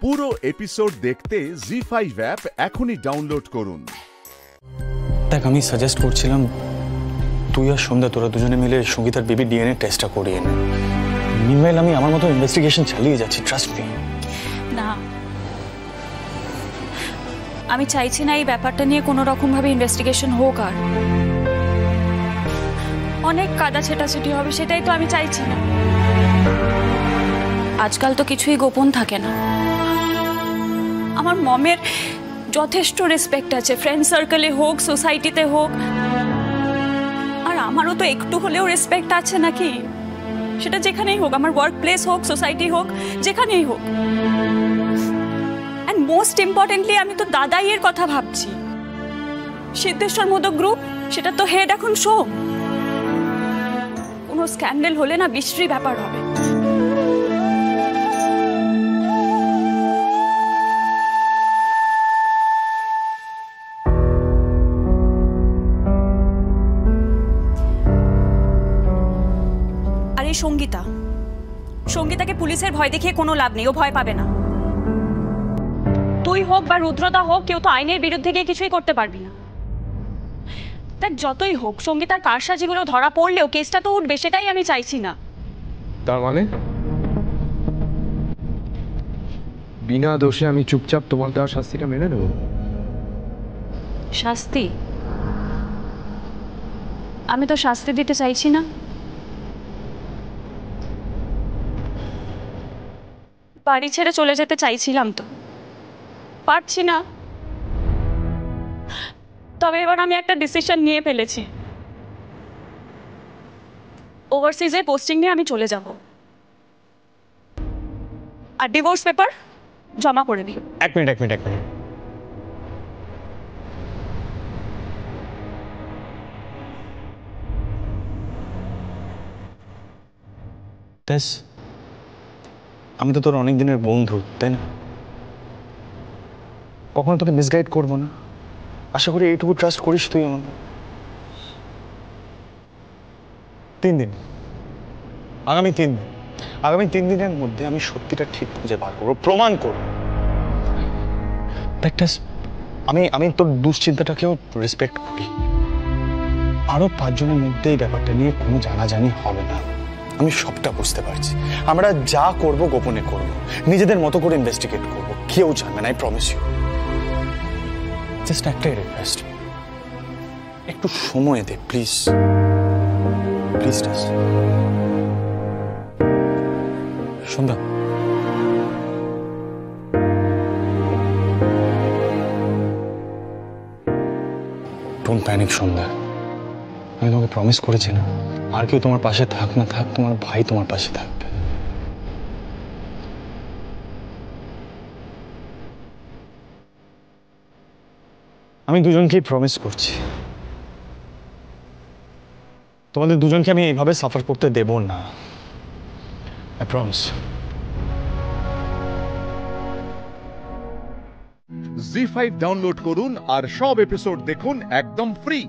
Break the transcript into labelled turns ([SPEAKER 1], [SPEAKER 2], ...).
[SPEAKER 1] পুরো এপিসোড দেখতে জি5 অ্যাপ এখনই ডাউনলোড করুন।
[SPEAKER 2] দেখ, আমি সাজেস্ট করছিলাম তুই আর সন্ধ্যা তোরা দুজনে মিলে সঙ্গীতার বেবি ডিএনএ টেস্টটা করিয়ে নে। মিনওয়াইল আমি আমার মতো ইনভেস্টিগেশন চালিয়ে যাচ্ছি, ট্রাস্ট মি।
[SPEAKER 3] না, আমি চাইছি না এই ব্যাপারটা নিয়ে কোনো রকম ভাবে ইনভেস্টিগেশন হোক। আর অনেক কাদা ছেটাছুটি হবে, সেটাই তো আমি চাইছি না। আজকাল তো কিছুই গোপন থাকে না। আমার মমের যথেষ্ট রেসপেক্ট আছে, ফ্রেন্ড সার্কেলে হোক, সোসাইটিতে হোক। আর আমারও তো একটু হলেও রেসপেক্ট আছে নাকি, সেটা যেখানেই হোক, আমার ওয়ার্ক প্লেস হোক, সোসাইটি হোক, যেখানেই হোক। অ্যান্ড মোস্ট ইম্পর্টেন্টলি আমি তো দাদাইয়ের কথা ভাবছি। সিদ্ধেশ্বর মোদক গ্রুপ, সেটা তো হেড এখন সোম। কোনো স্ক্যান্ডেল হলে না বিশ্রী ব্যাপার হবে। আর এই সঙ্গীতাকে পুলিশের ভয় দেখিয়ে কোনো লাভ নেই, ও ভয় পাবে না। তুই হোক বা রুদ্রদা হোক, কেউ তো আইনের বিরুদ্ধে গিয়ে কিছুই করতে পারবি না। দেখ, যতই হোক সঙ্গীতার কারসাজিগুলো ধরা পড়লেও কেসটা তো উঠবে, সেটাই আমি চাইছি না।
[SPEAKER 4] তার মানে বিনা দোষে আমি চুপচাপ তোমার দেওয়া শাস্তিটা মেনে নেব?
[SPEAKER 3] শাস্তি? আমি তো শাস্তি দিতে চাইছি না। বাড়ি ছেড়ে চলে যেতে চাইছিলাম, তো পারছি না। তবে এবার আমি একটা ডিসিশন নিয়ে ফেলেছি। ওভারসিজে পোস্টিং নিয়ে আমি চলে যাব, আর ডিভোর্স পেপার জমা করে দিই।
[SPEAKER 2] এক মিনিট। আমি তো তোর অনেক দিনের বন্ধু, তাই না? কখনো তোকে মিসগাইড করবো না, আশা করি এইটুকু ট্রাস্ট করিস তুই আমার। 3 দিন, আগামী 3 দিনের মধ্যে আমি সত্যিটা ঠিক খুঁজে বার করবো, প্রমাণ করবো। আমি তোর দুশ্চিন্তাটাকেও রেসপেক্ট করি। আরো 5 জনের মধ্যে এই ব্যাপারটা নিয়ে কোনো জানাজানি হবে না, আমি সবটা বুঝতে পারছি। আমরা যা করব গোপনে করব, নিজেদের মতো করে ইনভেস্টিগেট করব, কেউ জানবে না, আই প্রমিস ইউ। জাস্ট একটাই রিকোয়েস্ট, একটু সময় দে প্লিজ। সন্ধ্যা, ডোন্ট প্যানিক সন্ধ্যা। আমি তোমাকে প্রমিস করেছি না, আর কেউ তোমার পাশে থাক না থাক, তোমার ভাই তোমার পাশে থাকবে। আমি দুজনকেই প্রমিস করছি, তোমাদের দুজনকে আমি এইভাবে সাফার করতে দেব না, আই প্রমিস।
[SPEAKER 1] জি5 ডাউনলোড করুন আর সব এপিসোড দেখুন একদম ফ্রি।